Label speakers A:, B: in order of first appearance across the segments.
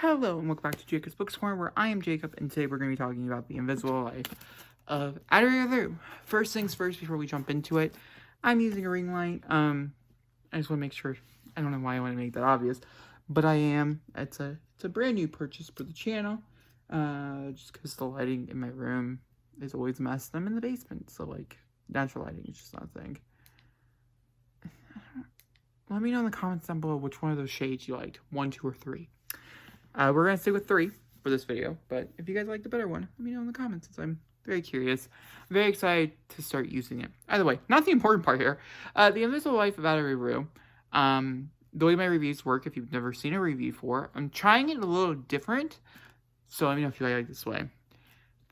A: Hello and welcome back to Jacob's Books Corner, where I am Jacob, and today we're going to be talking about The Invisible Life of Addie. First things first, before we jump into it, I'm using a ring light. I just want to make sure, I don't know why I want to make that obvious, but I am. It's a brand new purchase for the channel, just because the lighting in my room is always a mess. I'm in the basement, so like, natural lighting is just not a thing. Let me know in the comments down below which one of those shades you liked, 1, 2, or 3. We're going to stick with 3 for this video, but if you guys like the better one, let me know in the comments, since I'm very curious. I'm very excited to start using it. Either way, not the important part here. The Invisible Life of Addie. The way my reviews work, if you've never seen a review for, I'm trying it a little different, so let me know if you like it this way.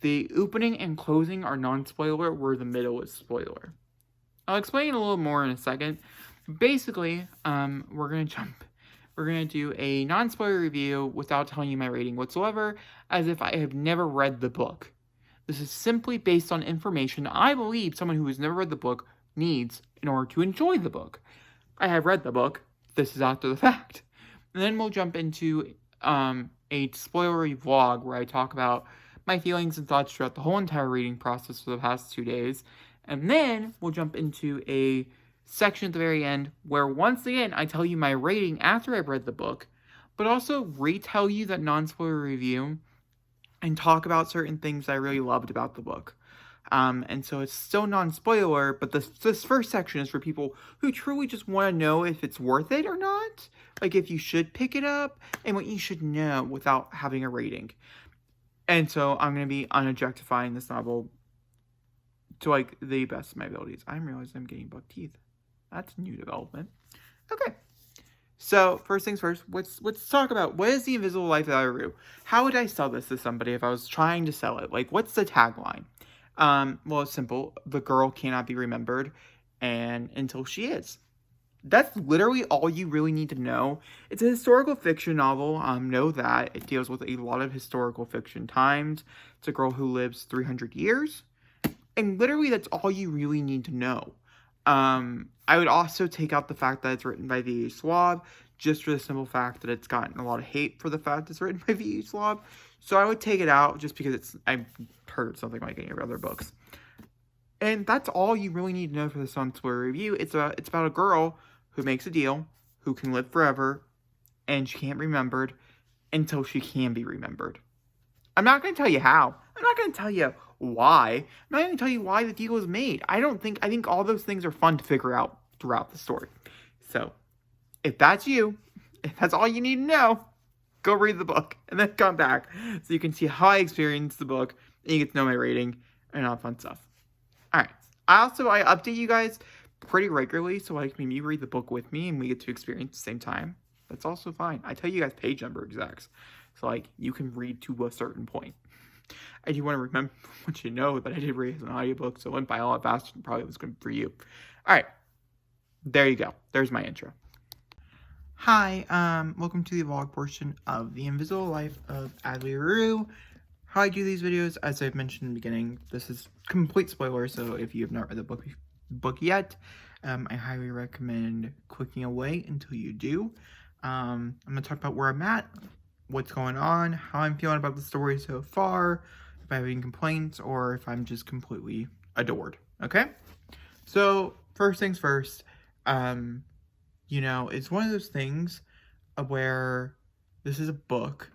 A: The opening and closing are non-spoiler, where the middle is spoiler. I'll explain a little more in a second. Basically, we're going to do a non-spoiler review without telling you my rating whatsoever, as if I have never read the book. This is simply based on information I believe someone who has never read the book needs in order to enjoy the book. I have read the book. This is after the fact. And then we'll jump into a spoilery vlog where I talk about my feelings and thoughts throughout the whole entire reading process for the past 2 days. And then we'll jump into a section at the very end where once again I tell you my rating after I've read the book, but also retell you that non-spoiler review and talk about certain things I really loved about the book. And so it's still non-spoiler, but this first section is for people who truly just want to know if it's worth it or not, like if you should pick it up and what you should know without having a rating. And so I'm going to be unobjectifying this novel to like the best of my abilities. I'm realizing I'm getting buck teeth. That's new development. Okay. So, first things first, let's talk about what is The Invisible Life of Addie. How would I sell this to somebody if I was trying to sell it? Like, what's the tagline? Well, it's simple. The girl cannot be remembered until she is. That's literally all you really need to know. It's a historical fiction novel. Know that. It deals with a lot of historical fiction times. It's a girl who lives 300 years. And literally, that's all you really need to know. I would also take out the fact that it's written by V.A. Schwab, just for the simple fact that it's gotten a lot of hate for the fact it's written by V.A. Schwab. So I would take it out just because I've heard something like any of other books. And that's all you really need to know for this non-spoiler review. It's about a girl who makes a deal, who can live forever, and she can't be remembered until she can be remembered. I'm not going to tell you how. I'm not going to tell you why. I'm not going to tell you why the deal was made. I think all those things are fun to figure out throughout the story. So, if that's you, if that's all you need to know, go read the book and then come back so you can see how I experienced the book and you get to know my rating and all fun stuff. Alright. I update you guys pretty regularly, so like maybe you read the book with me and we get to experience at the same time. That's also fine. I tell you guys page number exacts. So like you can read to a certain point. I do want to remember what you know that I did read as an audiobook, so it went by a lot faster than probably was good for you. Alright. There you go. There's my intro. Hi, welcome to the vlog portion of The Invisible Life of Addie. How I do these videos, as I've mentioned in the beginning, this is complete spoiler, so if you have not read the book yet, I highly recommend clicking away until you do. I'm going to talk about where I'm at, what's going on, how I'm feeling about the story so far, if I have any complaints, or if I'm just completely adored, okay? So, first things first, you know, it's one of those things where this is a book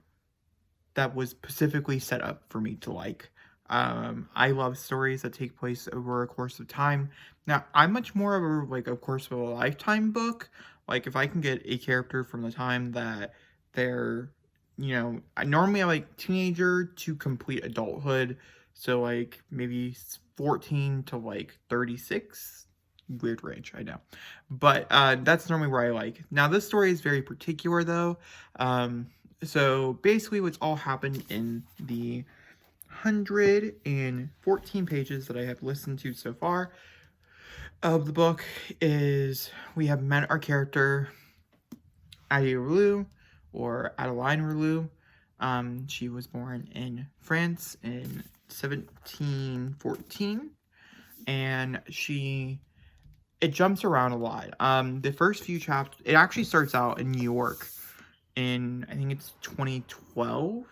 A: that was specifically set up for me to like. I love stories that take place over a course of time. Now, I'm much more of a course of a lifetime book. Like, if I can get a character from the time that they're, you know, normally I like teenager to complete adulthood. So, like, maybe 14 to, like, 36. Weird range, I know. But that's normally where I like. Now, this story is very particular, though. So, basically, what's all happened in the 114 pages that I have listened to so far of the book is we have met our character, Addie, or Adeline Rouleau. She was born in France in 1714, and it jumps around a lot. The first few chapters, it actually starts out in New York, in, I think it's 2012.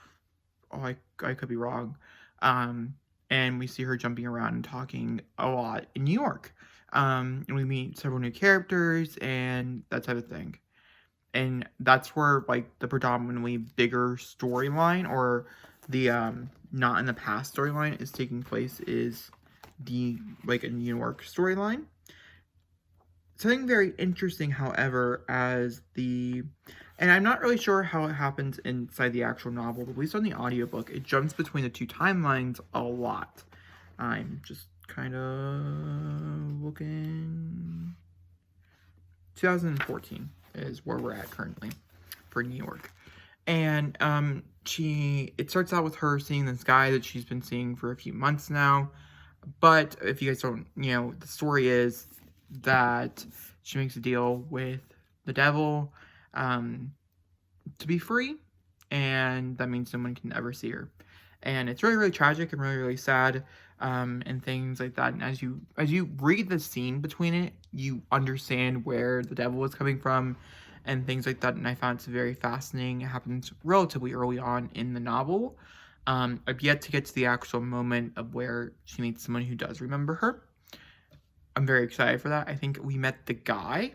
A: Oh, I could be wrong. And we see her jumping around and talking a lot in New York. And we meet several new characters and that type of thing. And that's where, like, the predominantly bigger storyline, or the not in the past storyline, is taking place, is the, like, a New York storyline. Something very interesting, however, and I'm not really sure how it happens inside the actual novel, but at least on the audiobook, it jumps between the two timelines a lot. I'm just kind of looking. 2014 is where we're at currently for New York. And it starts out with her seeing this guy that she's been seeing for a few months now. But if you guys don't, the story is that she makes a deal with the devil to be free, and that means no one can ever see her. And it's really, really tragic and really, really sad, and things like that. And as you read the scene between it, you understand where the devil is coming from and things like that. And I found it very fascinating. It happens relatively early on in the novel. I've yet to get to the actual moment of where she meets someone who does remember her. I'm very excited for that. I think we met the guy,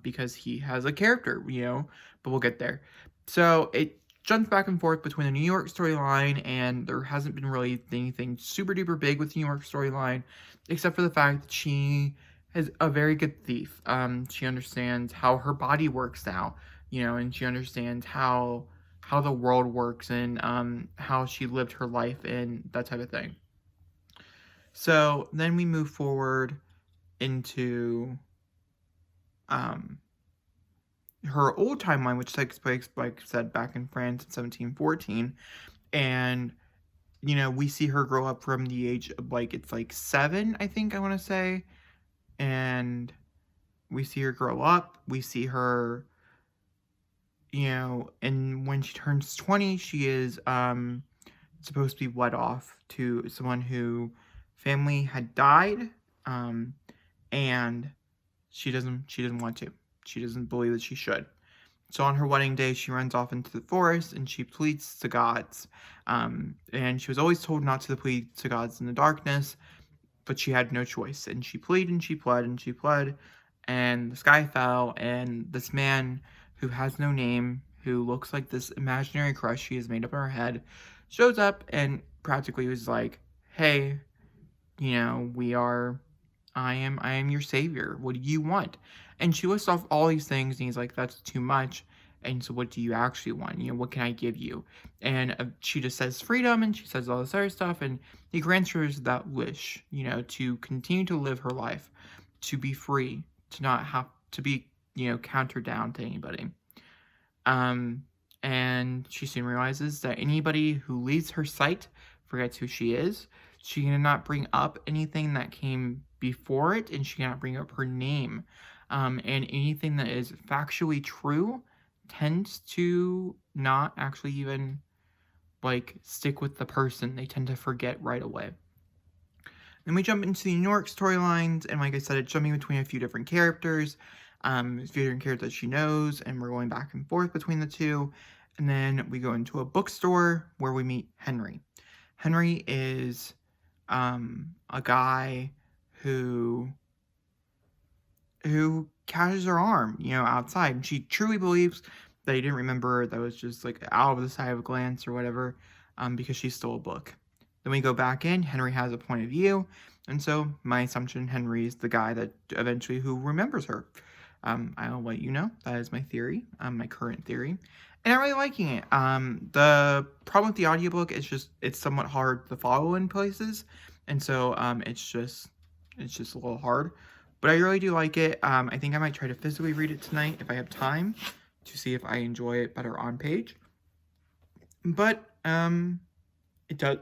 A: because he has a character, but we'll get there. So it jumps back and forth between the New York storyline, and there hasn't been really anything super duper big with the New York storyline, except for the fact that she is a very good thief. She understands how her body works now, and she understands how the world works, and how she lived her life and that type of thing. So then we move forward into her old timeline, which takes place, like I said, back in France in 1714. And, we see her grow up from the age of, it's 7, I think I want to say. And we see her grow up. We see her, and when she turns 20, she is supposed to be wed off to someone who family had died. And she doesn't want to. She doesn't believe that she should. So on her wedding day, she runs off into the forest and she pleads to gods. And she was always told not to plead to gods in the darkness, but she had no choice. And she pleaded and she pled and she pled, and the sky fell, and this man who has no name, who looks like this imaginary crush she has made up in her head, shows up and practically was like, hey, I am your savior. What do you want? And she lists off all these things, and he's like, that's too much. And so what do you actually want? What can I give you? And she just says freedom, and she says all this other stuff, and he grants her that wish, to continue to live her life, to be free, to not have to be, countered down to anybody. And she soon realizes that anybody who leaves her sight forgets who she is. She cannot bring up anything that came before it, and she cannot bring up her name. And anything that is factually true tends to not actually even, stick with the person. They tend to forget right away. Then we jump into the New York storylines, and like I said, it's jumping between a few different characters. A few different characters that she knows, and we're going back and forth between the two. And then we go into a bookstore where we meet Henry. Henry is a guy who catches her arm, outside. And she truly believes that he didn't remember her, that was just out of the side of a glance or whatever, because she stole a book. Then we go back in, Henry has a point of view, and so my assumption, Henry is the guy that eventually who remembers her. I'll let you know, that is my theory, my current theory. And I'm really liking it. The problem with the audiobook is it's somewhat hard to follow in places. And so, it's just a little hard. But I really do like it. I think I might try to physically read it tonight if I have time, to see if I enjoy it better on page. But, it does,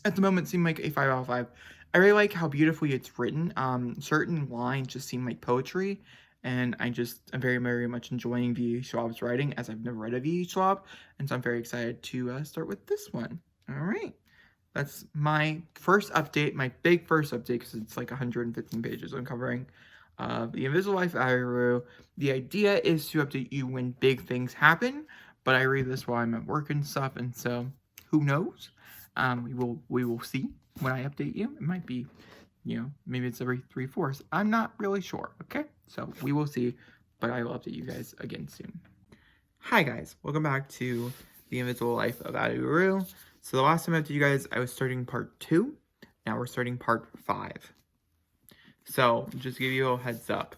A: at the moment, seem like a 5 out of 5. I really like how beautifully it's written. Certain lines just seem like poetry. And I'm very, very much enjoying V.E. Schwab's writing, as I've never read a V.E. Schwab. And so I'm very excited to start with this one. All right. That's my first update, my big first update, because it's 115 pages I'm covering. of The Invisible Life of Addie. The idea is to update you when big things happen, but I read this while I'm at work and stuff, and so who knows? We will see when I update you. It might be, maybe it's every 3/4. I'm not really sure. Okay, so we will see, but I will update you guys again soon. Hi guys, welcome back to The Invisible Life of Addie. So the last time I updated you guys, I was starting part 2. Now we're starting part 5. So just to give you a heads up,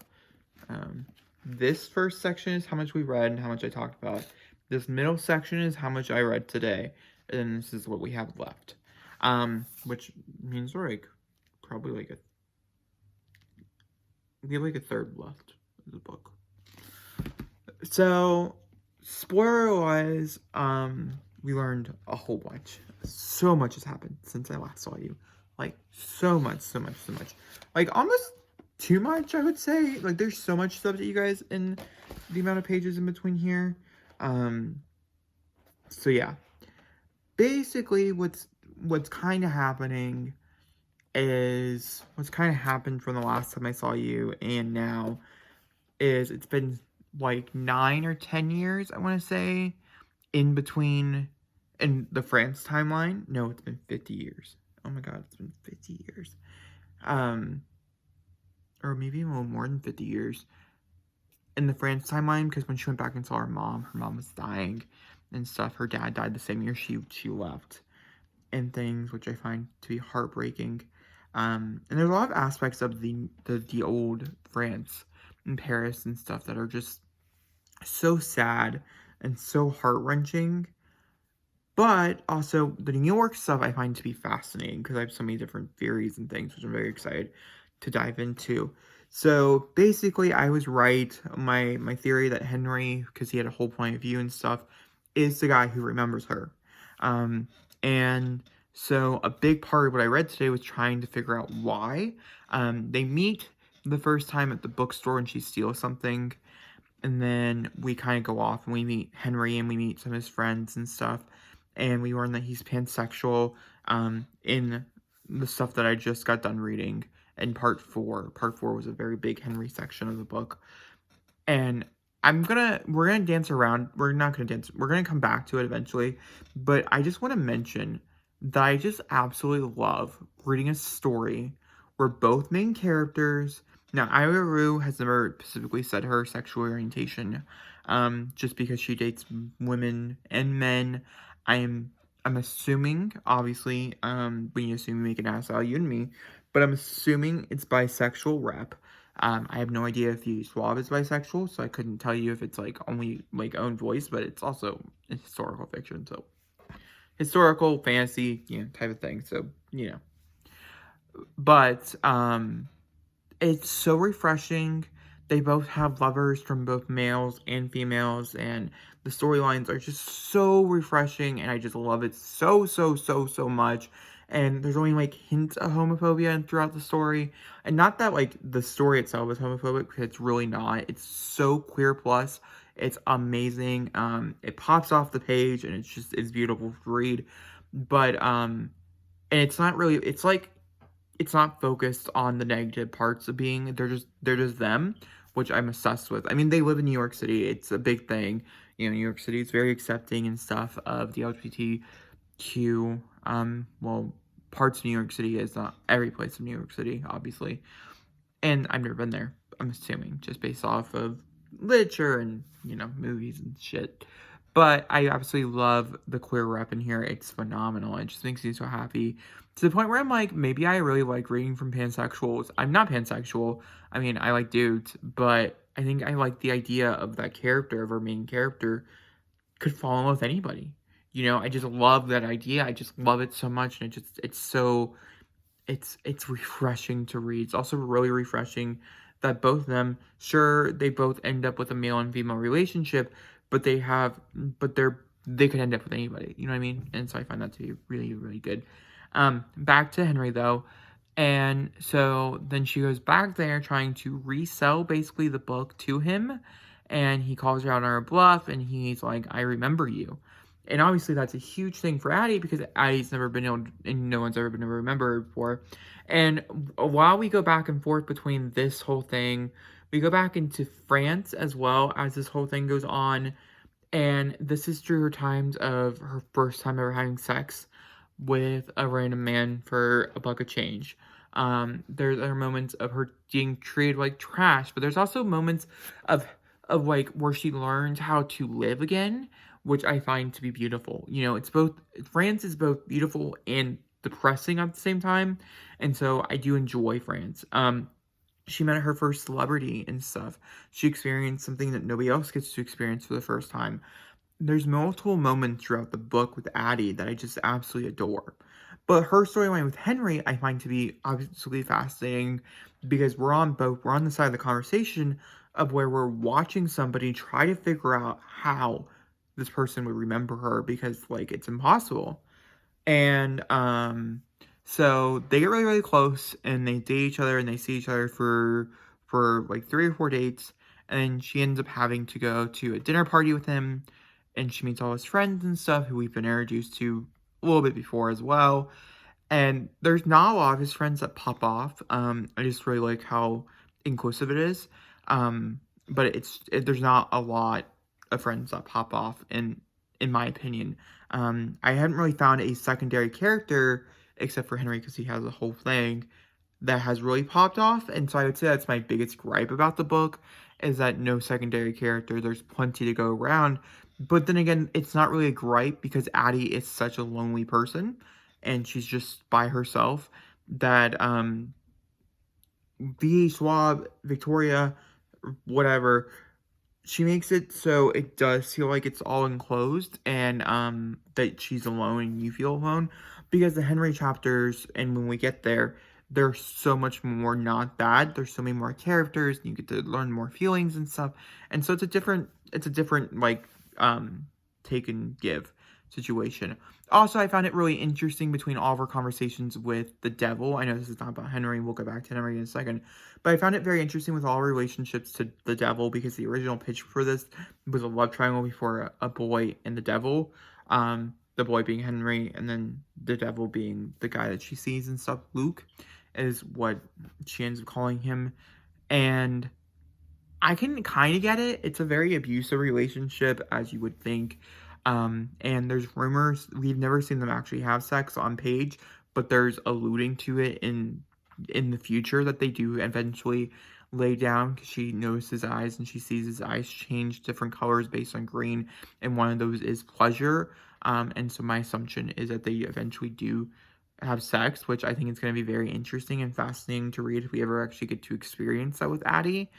A: this first section is how much we read and how much I talked about. This middle section is how much I read today, and then this is what we have left. Which means we're like probably like we have like a third left of the book. So spoiler wise, we learned a whole bunch. So much has happened since I last saw you. Like so much. Like almost too much, I would say. Like there's so much stuff that you guys in the amount of pages in between here. So yeah. Basically what's kind of happening is what's kind of happened from the last time I saw you and now is it's been like 9 or 10 years, I want to say, in between in the France timeline. No, it's been 50 years. Oh my god, it's been 50 years. Or maybe a little more than 50 years in the France timeline, because when she went back and saw her mom was dying and stuff. Her dad died the same year she left and things, which I find to be heartbreaking. And there's a lot of aspects of the old France and Paris and stuff that are just so sad and so heart-wrenching. But also, the New York stuff I find to be fascinating because I have so many different theories and things, which I'm very excited to dive into. So, basically, I was right. My theory that Henry, because he had a whole point of view and stuff, is the guy who remembers her. And so, a big part of what I read today was trying to figure out why. They meet the first time at the bookstore and she steals something. And then we kind of go off and we meet Henry and we meet some of his friends and stuff. And we learn that he's pansexual in the stuff that I just got done reading in part 4. Part 4 was a very big Henry section of the book. And we're gonna dance around. We're not gonna dance. We're gonna come back to it eventually. But I just want to mention that I just absolutely love reading a story where both main characters. Now, Laure has never specifically said her sexual orientation, just because she dates women and men. I'm assuming, obviously, when you assume you make an ass out of you and me, but I'm assuming it's bisexual rep. I have no idea if the Suave is bisexual, so I couldn't tell you if it's, like, only, like, own voice, but it's also historical fiction, so historical, fantasy, type of thing, so, But, it's so refreshing. They both have lovers from both males and females, and the storylines are just so refreshing, and I just love it so much. And there's only, like, hints of homophobia throughout the story. And not that, like, the story itself is homophobic, because it's really not. It's so queer plus. It's amazing. It pops off the page, and it's beautiful to read. But, and it's not really, it's like, it's not focused on the negative parts of being, they're just them, which I'm obsessed with. I mean, they live in New York City. It's a big thing. New York City is very accepting and stuff of the LGBTQ, well, parts of New York City is not every place in New York City, obviously. And I've never been there, I'm assuming, just based off of literature and, movies and shit. But I absolutely love the queer rep in here. It's phenomenal. It just makes me so happy. To the point where I'm like, maybe I really like reading from pansexuals. I'm not pansexual. I mean, I like dudes. But I think I like the idea of that character, of our main character, could fall in love with anybody. I just love that idea. I just love it so much. And it's refreshing to read. It's also really refreshing that both of them, sure, they both end up with a male and female relationship, but they could end up with anybody, you know what I mean? And so I find that to be really, really good. Back to Henry, though. And so then she goes back there trying to resell, basically, the book to him. And he calls her out on her bluff, and he's like, I remember you. And obviously that's a huge thing for Addie because Addie's never been able to, and no one's ever been able to remember her before. And while we go back and forth between this whole thing, we go back into France as well as this whole thing goes on. And this is through her times of her first time ever having sex with a random man for a buck of change. There's other moments of her being treated like trash, but there's also moments of like where she learns how to live again, which I find to be beautiful. You know, it's both France is both beautiful and depressing at the same time, and so I do enjoy France. She met her first celebrity and stuff. She experienced something that nobody else gets to experience for the first time. There's multiple moments throughout the book with Addie that I just absolutely adore. But her storyline with Henry I find to be absolutely fascinating because we're on the side of the conversation of where we're watching somebody try to figure out how this person would remember her because like it's impossible. And so they get really, really close and they date each other and they see each other for like 3 or 4 dates. And she ends up having to go to a dinner party with him and she meets all his friends and stuff who we've been introduced to a little bit before as well. And there's not a lot of his friends that pop off. I just really like how inclusive it is. But there's not a lot of friends that pop off in my opinion. I hadn't really found a secondary character except for Henry because he has a whole thing that has really popped off. And so I would say that's my biggest gripe about the book is that no secondary character. There's plenty to go around. But then again, it's not really a gripe because Addie is such a lonely person and she's just by herself that V. Schwab, Victoria, whatever, she makes it so it does feel like it's all enclosed and that she's alone and you feel alone because the Henry chapters and when we get there they're so much more not that. There's so many more characters and you get to learn more feelings and stuff. And so it's a different like take and give situation. Also, I found it really interesting between all of our conversations with the devil. I know this is not about Henry. We'll go back to Henry in a second. But I found it very interesting with all our relationships to the devil because the original pitch for this was a love triangle before a boy and the devil. The boy being Henry and then the devil being the guy that she sees and stuff. Luke is what she ends up calling him. And I can kind of get it. It's a very abusive relationship, as you would think. And there's rumors. We've never seen them actually have sex on page, but there's alluding to it in the future that they do eventually lay down because she notices his eyes and she sees his eyes change different colors based on green, and one of those is pleasure. And so my assumption is that they eventually do have sex, which I think is going to be very interesting and fascinating to read if we ever actually get to experience that with Addie.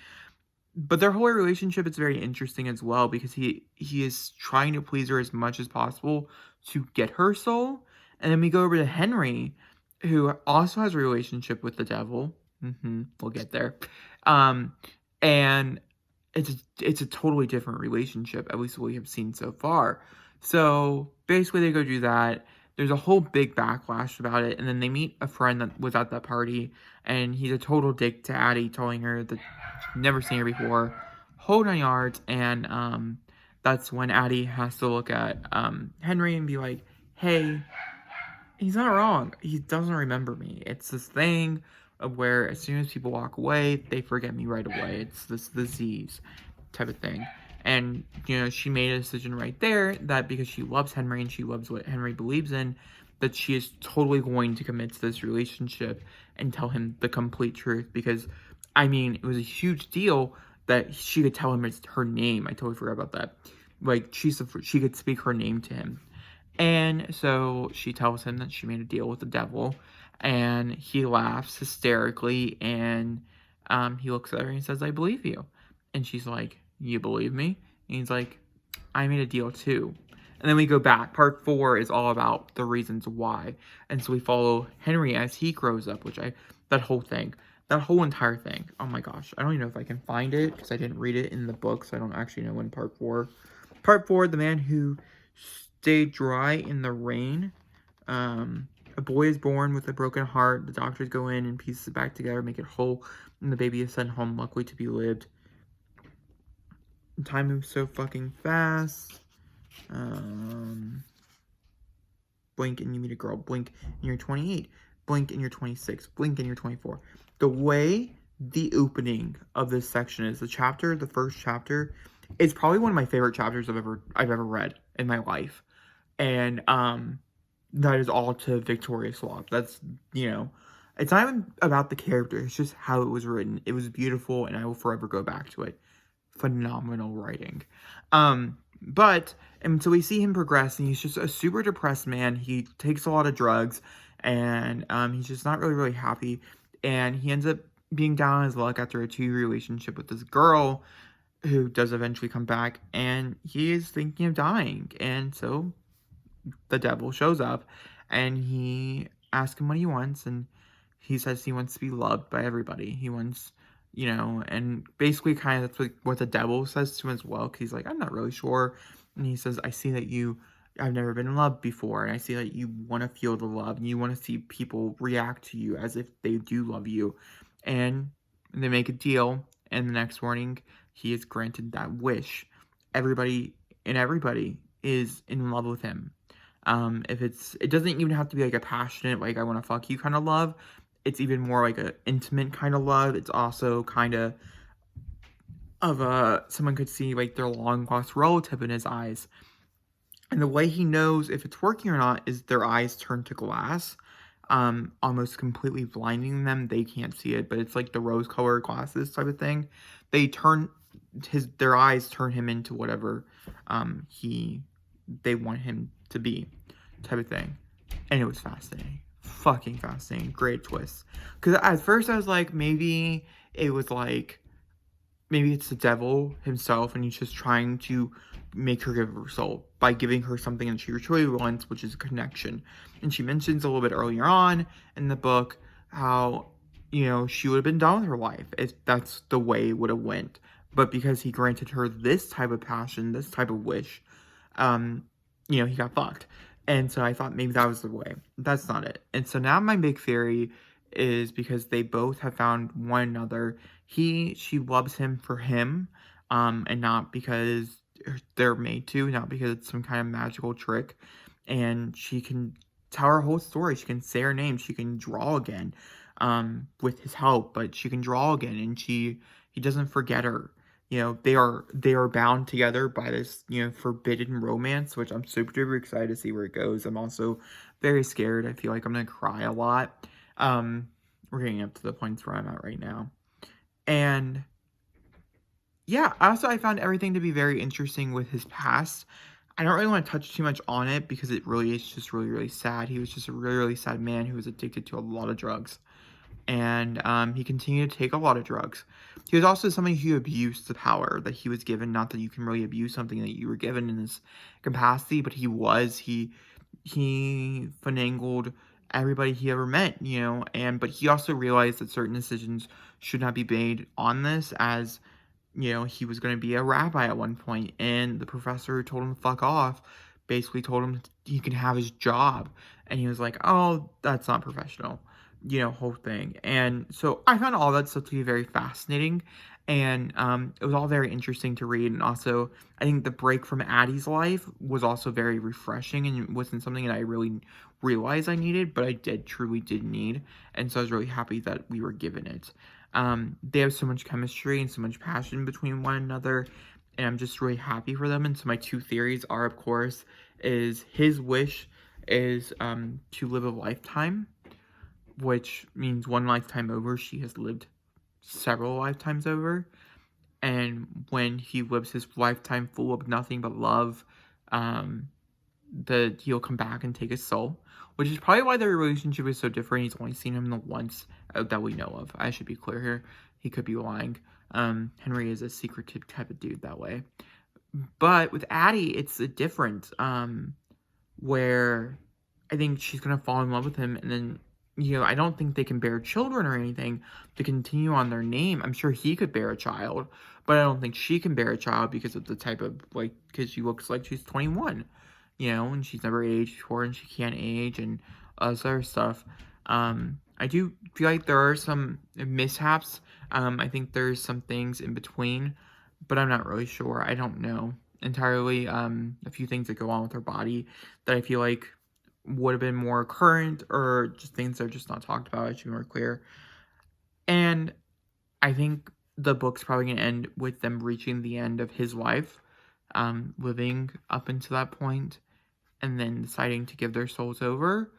A: But their whole relationship is very interesting as well because he is trying to please her as much as possible to get her soul. And then we go over to Henry, who also has a relationship with the devil. We'll get there. And it's a totally different relationship, at least what we have seen so far. So basically they go do that. There's a whole big backlash about it. And then they meet a friend that was at that party. And he's a total dick to Addie, telling her that she's never seen her before. Whole 9 yards. And that's when Addie has to look at Henry and be like, hey, he's not wrong. He doesn't remember me. It's this thing of where as soon as people walk away, they forget me right away. It's this disease type of thing. And, you know, she made a decision right there that because she loves Henry and she loves what Henry believes in, that she is totally going to commit to this relationship and tell him the complete truth. Because, I mean, it was a huge deal that she could tell him it's her name. I totally forgot about that. Like, she could speak her name to him. And so she tells him that she made a deal with the devil. And he laughs hysterically. And he looks at her and he says, I believe you. And she's like, you believe me? And he's like, I made a deal too. And then we go back. Part 4 is all about the reasons why. And so we follow Henry as he grows up, that whole entire thing. Oh my gosh. I don't even know if I can find it because I didn't read it in the book. So I don't actually know when part 4. Part 4, the man who stayed dry in the rain. A boy is born with a broken heart. The doctors go in and piece it back together, make it whole. And the baby is sent home, luckily to be lived. Time moves so fucking fast. Blink and you meet a girl. Blink and you're 28. Blink and you're 26. Blink and you're 24. The way the opening of this section is, the first chapter, is probably one of my favorite chapters I've ever read in my life. And that is all to Victoria Swap. That's, it's not even about the character. It's just how it was written. It was beautiful, and I will forever go back to it. Phenomenal writing. And so we see him progress, and he's just a super depressed man. He takes a lot of drugs, and he's just not really, really happy. And he ends up being down on his luck after a 2-year relationship with this girl who does eventually come back, and he is thinking of dying. And so the devil shows up, and he asks him what he wants, and he says he wants to be loved by everybody. He wants, and basically kind of that's what the devil says to him as well, because he's like, I'm not really sure. And he says, I see that I've never been loved before, and I see that you want to feel the love, and you want to see people react to you as if they do love you. And they make a deal, and the next morning, he is granted that wish. Everybody is in love with him. It doesn't even have to be like a passionate, like, I want to fuck you kind of love. It's even more like an intimate kind of love. It's also kind of someone could see like their long lost relative in his eyes. And the way he knows if it's working or not is their eyes turn to glass, almost completely blinding them. They can't see it, but it's like the rose-colored glasses type of thing. Their eyes turn him into whatever they want him to be, type of thing. And it was fascinating. Fucking fascinating. Great twist. Because at first I was like, maybe it's the devil himself, and he's just trying to make her give a result by giving her something that she truly wants, which is a connection. And she mentions a little bit earlier on in the book how, she would have been done with her life if that's the way it would have went. But because he granted her this type of passion, this type of wish, he got fucked. And so I thought maybe that was the way. That's not it. And so now my big theory is because they both have found one another. She loves him for him, and not because they're made to, not because it's some kind of magical trick. And she can tell her whole story. She can say her name. She can draw again, with his help, but she can draw again, and he doesn't forget her. They are bound together by this, forbidden romance, which I'm super duper excited to see where it goes. I'm also very scared. I feel like I'm gonna cry a lot. We're getting up to the points where I'm at right now. And yeah, also I found everything to be very interesting with his past. I don't really want to touch too much on it because it really is just really, really sad. He was just a really, really sad man who was addicted to a lot of drugs. And he continued to take a lot of drugs. He was also somebody who abused the power that he was given. Not that you can really abuse something that you were given in this capacity, but he finagled everybody he ever met, but he also realized that certain decisions should not be made on this, as, he was going to be a rabbi at one point, and the professor who told him to fuck off basically told him he can have his job, and he was like, oh, that's not professional. Whole thing. And so I found all that stuff to be very fascinating, and it was all very interesting to read. And also, I think the break from Addie's life was also very refreshing, and it wasn't something that I really realized I needed, but I truly did need. And so I was really happy that we were given it. They have so much chemistry and so much passion between one another, and I'm just really happy for them. And so my two theories are, of course, is his wish is to live a lifetime, which means one lifetime over. She has lived several lifetimes over. And when he lives his lifetime full of nothing but love, he'll come back and take his soul, which is probably why their relationship is so different. He's only seen him the once that we know of. I should be clear here. He could be lying. Henry is a secretive type of dude that way. But with Addie, it's a different, where I think she's going to fall in love with him, and then, I don't think they can bear children or anything to continue on their name. I'm sure he could bear a child, but I don't think she can bear a child because of the type of, because she looks like she's 21, and she's never aged before, and she can't age, and other stuff. I do feel like there are some mishaps. I think there's some things in between, but I'm not really sure. I don't know. entirely. A few things that go on with her body that I feel like would have been more current, or just things that are just not talked about. It should be more clear. And I think the book's probably going to end with them reaching the end of his life, living up until that point, and then deciding to give their souls over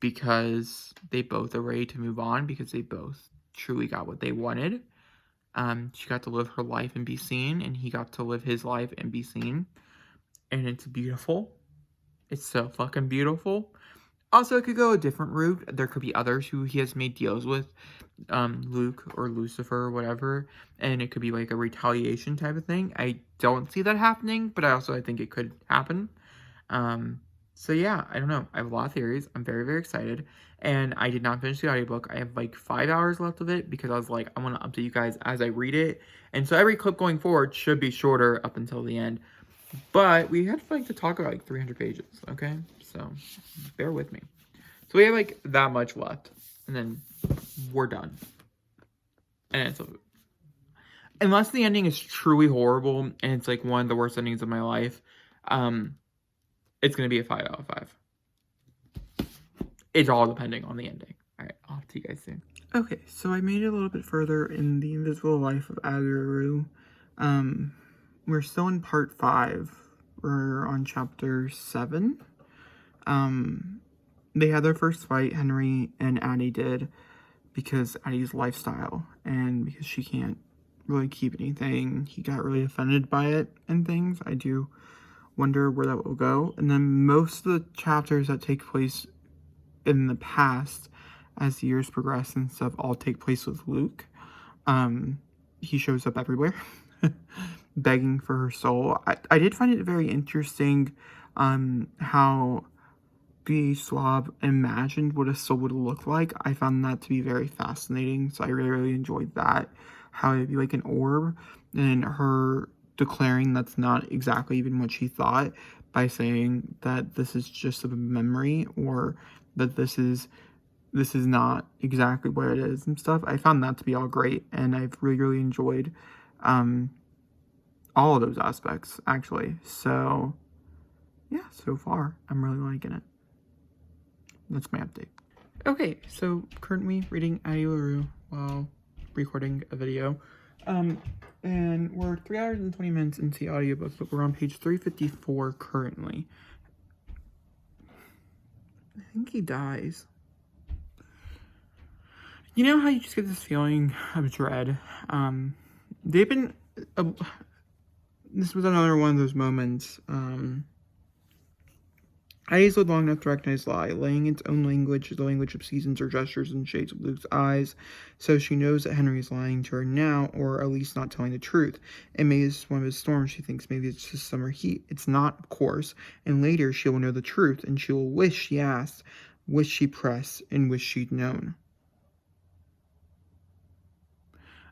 A: because they both are ready to move on, because they both truly got what they wanted. She got to live her life and be seen, and he got to live his life and be seen. And it's beautiful. It's so fucking beautiful. Also, it could go a different route. There could be others who he has made deals with, Luke or Lucifer or whatever, and it could be like a retaliation type of thing. I don't see that happening, but I think it could happen. So yeah, I don't know. I have a lot of theories. I'm very, very excited. And I did not finish the audiobook. I have like 5 hours left of it because I was like, I want to update you guys as I read it. And so every clip going forward should be shorter up until the end. But we had like to talk about like 300 pages, okay? So bear with me. So we have like that much left. And then we're done. And it's unless the ending is truly horrible and it's like one of the worst endings of my life, it's going to be a 5 out of 5. It's all depending on the ending. All right, I'll see you guys soon. Okay, so I made it a little bit further in the Invisible Life of Addie. We're still in part 5. We're on chapter 7. They had their first fight, Henry and Addie did, because Addie's lifestyle, and because she can't really keep anything. He got really offended by it and things. I do wonder where that will go. And then most of the chapters that take place in the past, as the years progress and stuff, all take place with Luke. He shows up everywhere, begging for her soul. I did find it very interesting how the Swab imagined what a soul would look like. I found that to be very fascinating, so I really, really enjoyed that. How it'd be like an orb, and her declaring that's not exactly even what she thought by saying that this is just a memory, or that this is not exactly what it is and stuff. I found that to be all great, and I've really, really enjoyed all of those aspects, actually. So yeah, so far I'm really liking it. That's my update. Okay, so currently reading Addie LaRue while recording a video. And we're 3 hours and 20 minutes into the audiobook, but we're on page 354 currently. I think he dies. You know how you just get this feeling of dread? They've been... this was another one of those moments. Addie's lived long enough to recognize lie, laying its own language, the language of seasons or gestures and shades of Luke's eyes, so she knows that Henry is lying to her now, or at least not telling the truth. And maybe it's one of his storms, she thinks. Maybe it's just summer heat. It's not, of course. And later she will know the truth, and she will wish she asked, wish she pressed, and wish she'd known.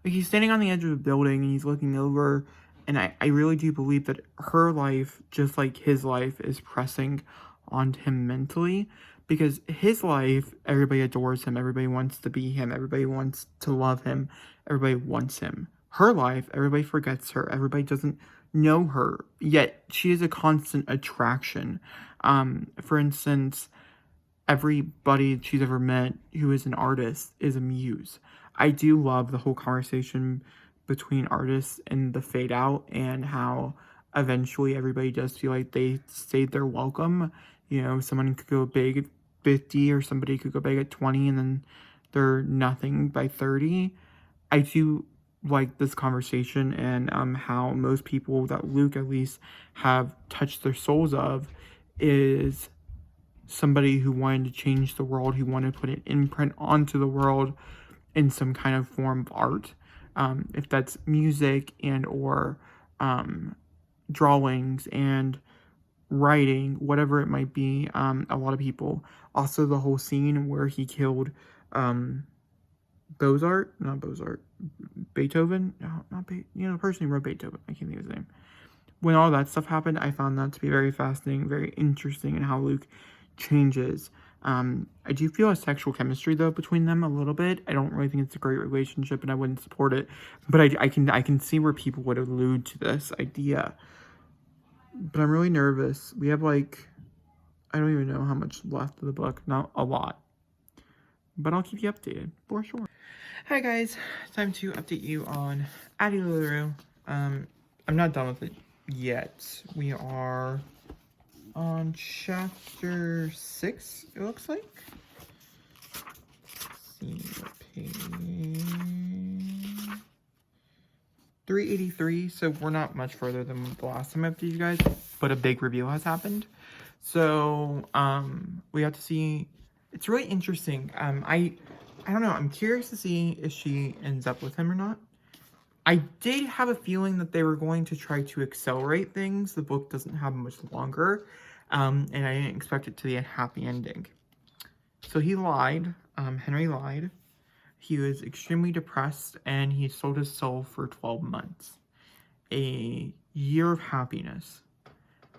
A: Like, he's standing on the edge of a building, and he's looking over, and I really do believe that her life, just like his life, is pressing onto him mentally, because his life, everybody adores him, everybody wants to be him, everybody wants to love him, everybody wants him. Her life, everybody forgets her, everybody doesn't know her, yet she is a constant attraction. For instance, everybody she's ever met who is an artist is a muse. I do love the whole conversation between artists and the fade out, and how eventually everybody does feel like they stayed their welcome. You know, someone could go big at 50, or somebody could go big at 20, and then they're nothing by 30. I do like this conversation, and how most people that Luke at least have touched their souls of is somebody who wanted to change the world, who wanted to put an imprint onto the world in some kind of form of art. If that's music and or drawings and writing, whatever it might be. A lot of people. Also, the whole scene where he killed Beethoven. No, not Beethoven. The person who wrote Beethoven. I can't think of his name. When all that stuff happened, I found that to be very fascinating, very interesting, in how Luke changes. I do feel a sexual chemistry though between them a little bit. I don't really think it's a great relationship, and I wouldn't support it. But I can see where people would allude to this idea. but I'm really nervous. We have like, I don't even know how much left of the book. Not a lot. But I'll keep you updated for sure. Hi guys, time to update you on Addie Laure. I'm not done with it yet. We are on chapter 6, it looks like. Let's see what page. 383, so we're not much further than the last time I updated you guys, but a big reveal has happened. So, we have to see. It's really interesting. I don't know. I'm curious to see if she ends up with him or not. I did have a feeling that they were going to try to accelerate things. The book doesn't have much longer, and I didn't expect it to be a happy ending. So he lied. Henry lied. He was extremely depressed, and he sold his soul for 12 months. A year of happiness.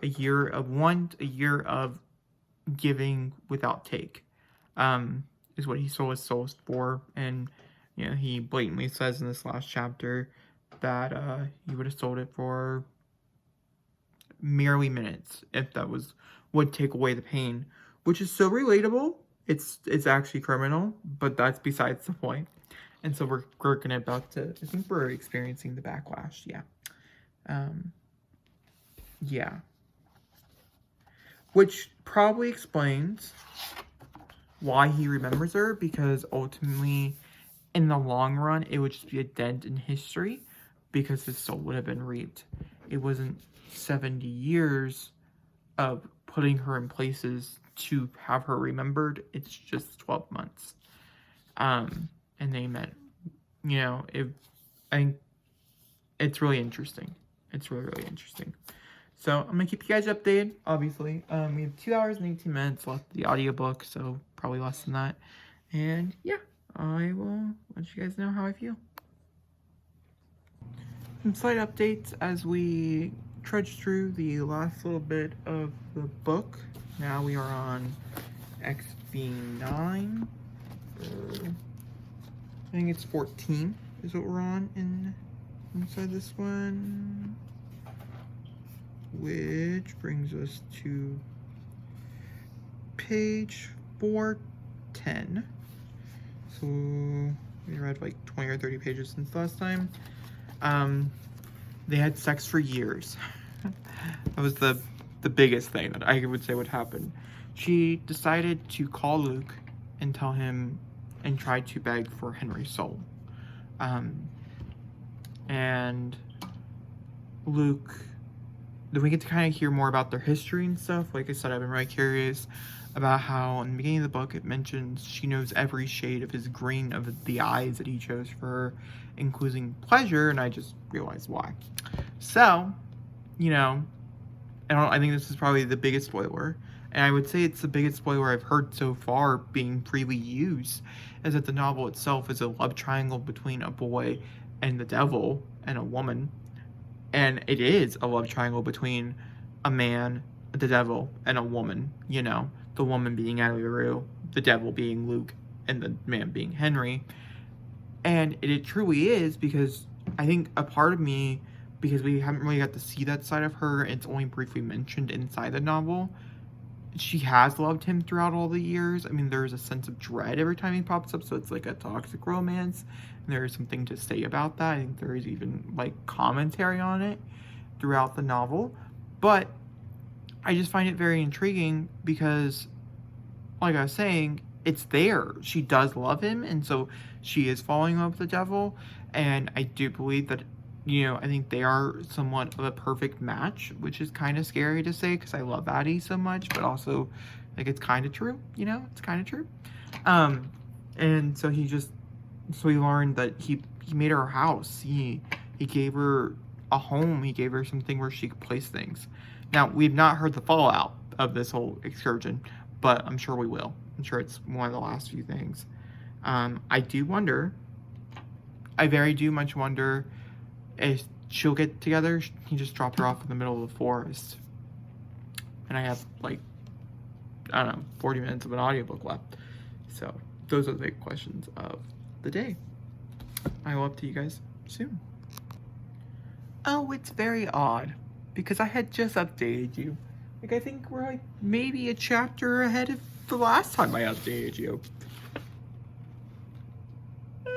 A: A year of want. A year of giving without take. Is what he sold his soul for. And, you know, he blatantly says in this last chapter that he would have sold it for merely minutes if that would take away the pain. Which is so relatable. It's actually criminal, but that's besides the point. And so we're about to, I think we're experiencing the backlash, yeah. Yeah. Which probably explains why he remembers her, because ultimately, in the long run, it would just be a dent in history, because his soul would have been reaped. It wasn't 70 years of putting her in places to have her remembered. It's just 12 months. And they met, you know, I think it's really interesting. It's really, really interesting. So I'm going to keep you guys updated, obviously. We have 2 hours and 18 minutes left of the audiobook, so probably less than that. And yeah, I will let you guys know how I feel. Some slight updates as we trudge through the last little bit of the book. Now we are on XB9. I think it's 14 is what we're on inside this one. Which brings us to page 410. So we read like 20 or 30 pages since last time. They had sex for years. That was the biggest thing that I would say would happen. She decided to call Luke and tell him and try to beg for Henry's soul. And Luke, then we get to kind of hear more about their history and stuff. Like I said, I've been really curious about how in the beginning of the book it mentions she knows every shade of his green of the eyes that he chose for her, including pleasure, and I just realized why. So, you know, I think this is probably the biggest spoiler, and I would say it's the biggest spoiler I've heard so far being freely used, is that the novel itself is a love triangle between a boy and the devil and a woman. And it is a love triangle between a man, the devil, and a woman, you know, the woman being Addie Laure, the devil being Luke, and the man being Henry. And it truly is, because I think a part of me, because we haven't really got to see that side of her, it's only briefly mentioned inside the novel, she has loved him throughout all the years. I mean, there's a sense of dread every time he pops up, so it's like a toxic romance, and there is something to say about that. I think there is even, like, commentary on it throughout the novel, but I just find it very intriguing because, like I was saying, it's there. She does love him, and so she is falling in love with the devil, and I do believe that, you know, I think they are somewhat of a perfect match, which is kind of scary to say because I love Addie so much, but also, like, it's kind of true, you know? It's kind of true. And so we learned that he made her a house. He gave her a home. He gave her something where she could place things. Now, we've not heard the fallout of this whole excursion, but I'm sure we will. I'm sure it's one of the last few things. I do wonder, I very do much wonder if she'll get together. He just dropped her off in the middle of the forest. And I have, like, I don't know, 40 minutes of an audiobook left. So, those are the big questions of the day. I will update you guys soon. Oh, it's very odd, because I had just updated you. Like, I think we're like maybe a chapter ahead of the last time I updated you. I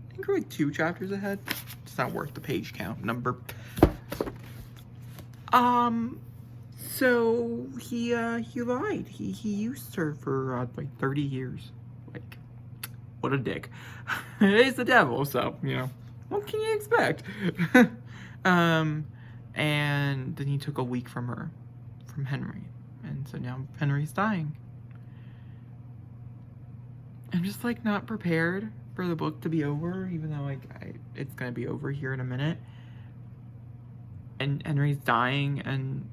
A: think we're like 2 chapters ahead. It's not worth the page count number. So he lied. He used her for like 30 years. Like, what a dick. He's the devil, so, you know, what can you expect? And then he took a week from her, from Henry. And so now Henry's dying. I'm just like not prepared for the book to be over, even though like it's gonna be over here in a minute. And Henry's dying, and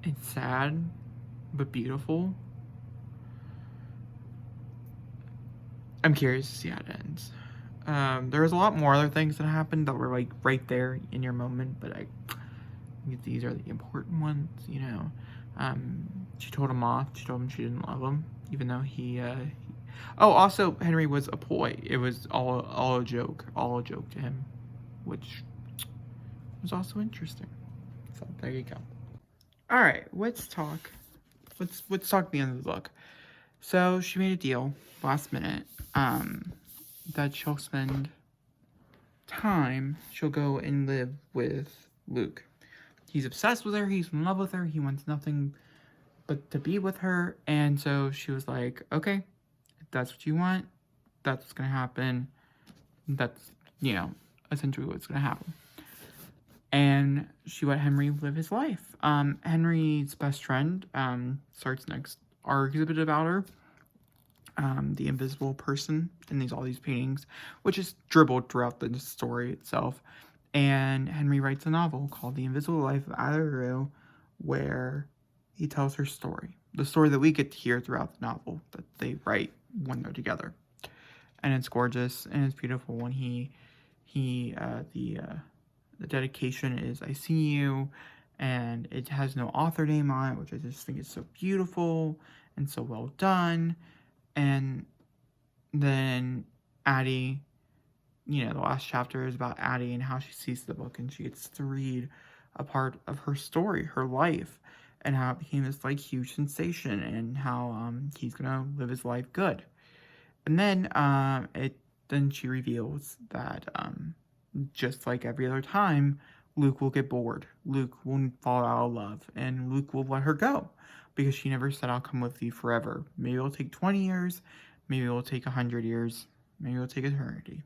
A: it's sad, but beautiful. I'm curious to see how it ends. There's a lot more other things that happened that were like right there in your moment, but I think these are the important ones, you know. She told him off. She told him she didn't love him, even though oh, also Henry was a ploy. It was all a joke to him, which was also interesting. So there you go. All right, let's talk the end of the book. So she made a deal last minute that she'll spend time. She'll go and live with Luke. He's obsessed with her. He's in love with her. He wants nothing but to be with her. And so she was like, okay, if that's what you want, that's what's gonna happen. That's, you know, essentially what's gonna happen. And she let Henry live his life. Henry's best friend starts next our exhibit about her. The invisible person in all these paintings, which is dribbled throughout the story itself. And Henry writes a novel called The Invisible Life of Addie, where he tells her story. The story that we get to hear throughout the novel that they write when they're together. And it's gorgeous and it's beautiful. When the dedication is I see you, and it has no author name on it, which I just think is so beautiful and so well done. And then Addie, you know, the last chapter is about Addie and how she sees the book, and she gets to read a part of her story, her life, and how it became this like huge sensation, and how he's gonna live his life good. And then then she reveals that just like every other time, Luke will get bored. Luke will fall out of love, and Luke will let her go because she never said, I'll come with you forever. Maybe it'll take 20 years, maybe it'll take 100 years, maybe it'll take eternity.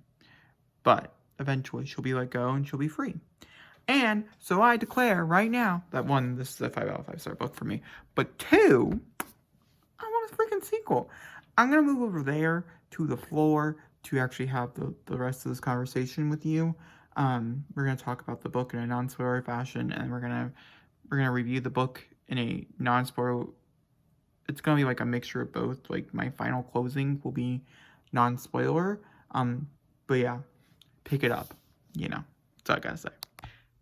A: But eventually she'll be let go and she'll be free. And so I declare right now that 1, this is a 5 out of 5 star book for me. But 2, I want a freaking sequel. I'm going to move over there to the floor to actually have the rest of this conversation with you. We're going to talk about the book in a non-spoiler fashion, and we're going to review the book in a non-spoiler. It's going to be like a mixture of both. Like my final closing will be non-spoiler. But yeah, pick it up, you know. That's all I gotta say.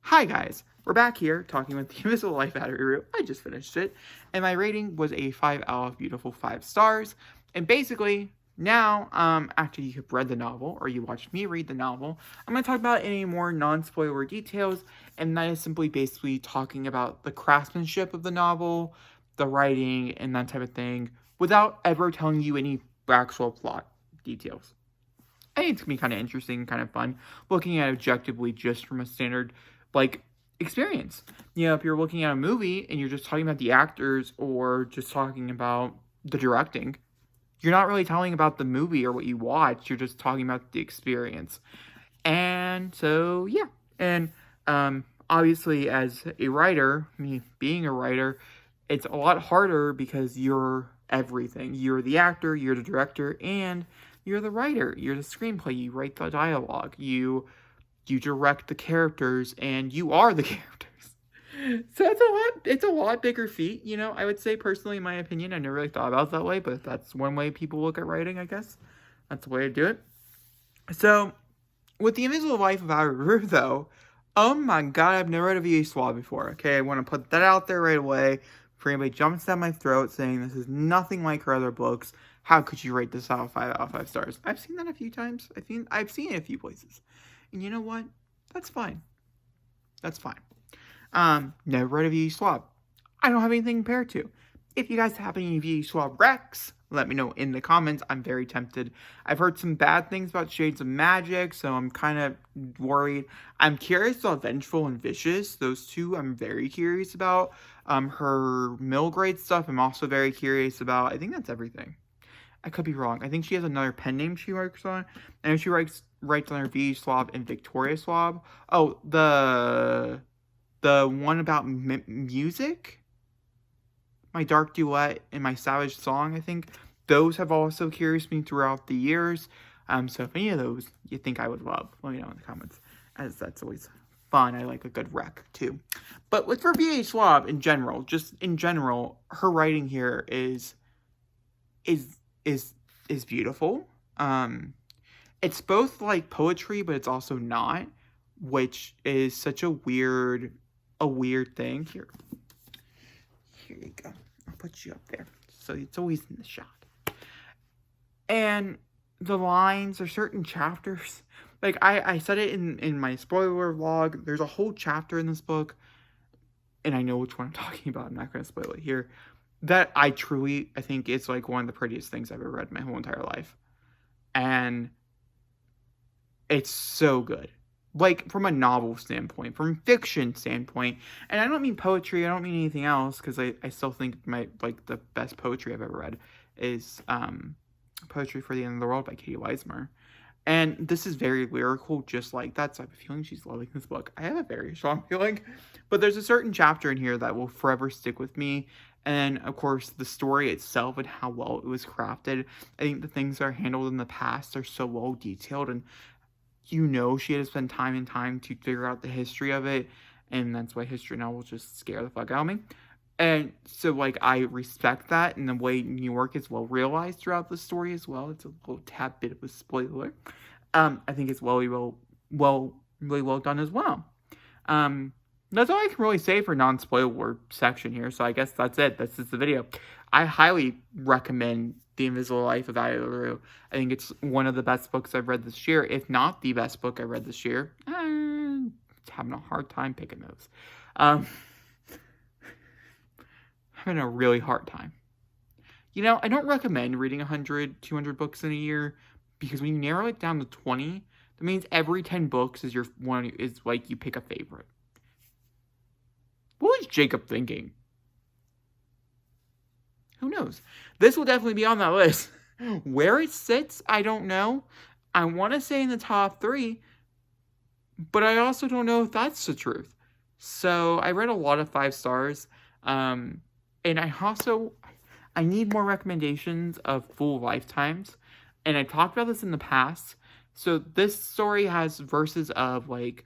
A: Hi guys, we're back here talking with The Invisible Life of Addie. I just finished it, and my rating was a 5 out of beautiful 5 stars. And basically, now, after you have read the novel, or you watched me read the novel, I'm going to talk about any more non-spoiler details, and that is simply basically talking about the craftsmanship of the novel, the writing, and that type of thing, without ever telling you any actual plot details. I think it's going to be kind of interesting, kind of fun, looking at it objectively just from a standard, like, experience. You know, if you're looking at a movie, and you're just talking about the actors, or just talking about the directing, you're not really telling about the movie or what you watched. You're just talking about the experience. And so, yeah. And obviously, as a writer, me being a writer, it's a lot harder because you're everything. You're the actor, you're the director, and you're the writer. You're the screenplay. You write the dialogue. You direct the characters, and you are the characters. So it's a lot bigger feat, you know, I would say personally, in my opinion. I never really thought about it that way, but that's one way people look at writing, I guess. That's the way to do it. So, with The Invisible Life of Addie, though, oh my god, I've never read a VA Swab before, okay? I want to put that out there right away before anybody jumps down my throat saying this is nothing like her other books. How could you rate this out of 5 stars? I've seen that a few times. I've seen it a few places. And you know what? That's fine. That's fine. Never read a V.E. Schwab. I don't have anything compared to. If you guys have any V.E. Schwab recs, let me know in the comments. I'm very tempted. I've heard some bad things about Shades of Magic, so I'm kind of worried. I'm curious about Vengeful and Vicious. Those two I'm very curious about. Her middle grade stuff I'm also very curious about. I think that's everything. I could be wrong. I think she has another pen name she works on. And she writes on her V.E. Schwab and Victoria Schwab. Oh, the one about music? My Dark Duet and My Savage Song, I think. Those have also curious me throughout the years. So if any of those you think I would love, let me know in the comments, as that's always fun. I like a good rec too. But with for V.E. Schwab in general, just in general, her writing here is beautiful. It's both like poetry, but it's also not, which is such a weird thing. Here you go. I'll put you up there, so it's always in the shot. And the lines are certain chapters. Like I said it in my spoiler vlog. There's a whole chapter in this book, and I know which one I'm talking about. I'm not going to spoil it here. That I think it's like one of the prettiest things I've ever read in my whole entire life. And it's so good. Like, from a novel standpoint, from fiction standpoint. And I don't mean poetry, I don't mean anything else, because I still think the best poetry I've ever read is Poetry for the End of the World by Katie Weismer. And this is very lyrical, just like that. So I have a feeling she's loving this book. I have a very strong feeling. But there's a certain chapter in here that will forever stick with me. And, of course, the story itself and how well it was crafted. I think the things that are handled in the past are so well detailed. And, she had to spend time and time to figure out the history of it. And that's why history novels just scare the fuck out of me. And so, like, I respect that. And the way New York is well realized throughout the story as well. It's a little tad bit of a spoiler. I think it's really well done as well. That's all I can really say for non-spoiler section here. So I guess that's it. This is the video. I highly recommend The Invisible Life of Addie LaRue. I think it's one of the best books I've read this year, if not the best book I read this year. I'm having a hard time picking those. Having a really hard time. I don't recommend reading 100, 200 books in a year, because when you narrow it down to 20, that means every 10 books is like you pick a favorite. What was Jacob thinking? Who knows? This will definitely be on that list. Where it sits, I don't know. I want to say in the top 3, but I also don't know if that's the truth. So I read a lot of 5 stars. And I need more recommendations of full lifetimes. And I talked about this in the past. So this story has verses of like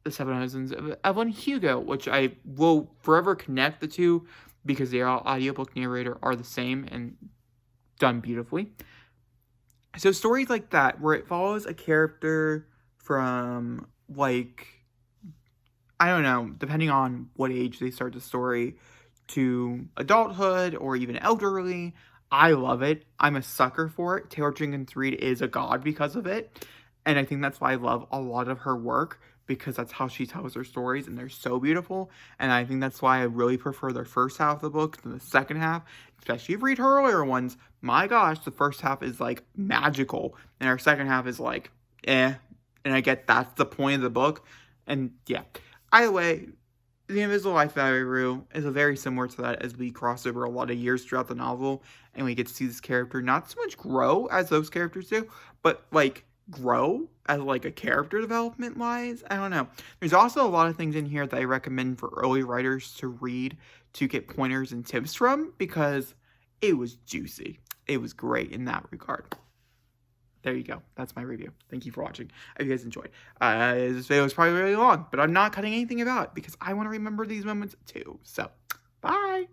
A: The Seven Husbands of Evelyn Hugo, which I will forever connect the two because the audiobook narrator are the same and done beautifully. So stories like that, where it follows a character from, like, I don't know, depending on what age they start the story, to adulthood or even elderly. I love it. I'm a sucker for it. Taylor Jenkins Reid is a god because of it. And I think that's why I love a lot of her work, because that's how she tells her stories, and they're so beautiful. And I think that's why I really prefer the first half of the book than the second half, especially if you read her earlier ones. My gosh, the first half is like magical, and her second half is like, eh. And I get that's the point of the book. And yeah, either way, The Invisible Life of Addie LaRue is very similar to that, as we cross over a lot of years throughout the novel, and we get to see this character not so much grow as those characters do, but like grow as like a character development wise. I don't know. There's also a lot of things in here that I recommend for early writers to read to get pointers and tips from, because it was juicy. It was great in that regard. There you go. That's my review. Thank you for watching. I hope you guys enjoyed. This video was probably really long, but I'm not cutting anything about it because I want to remember these moments too. So, bye!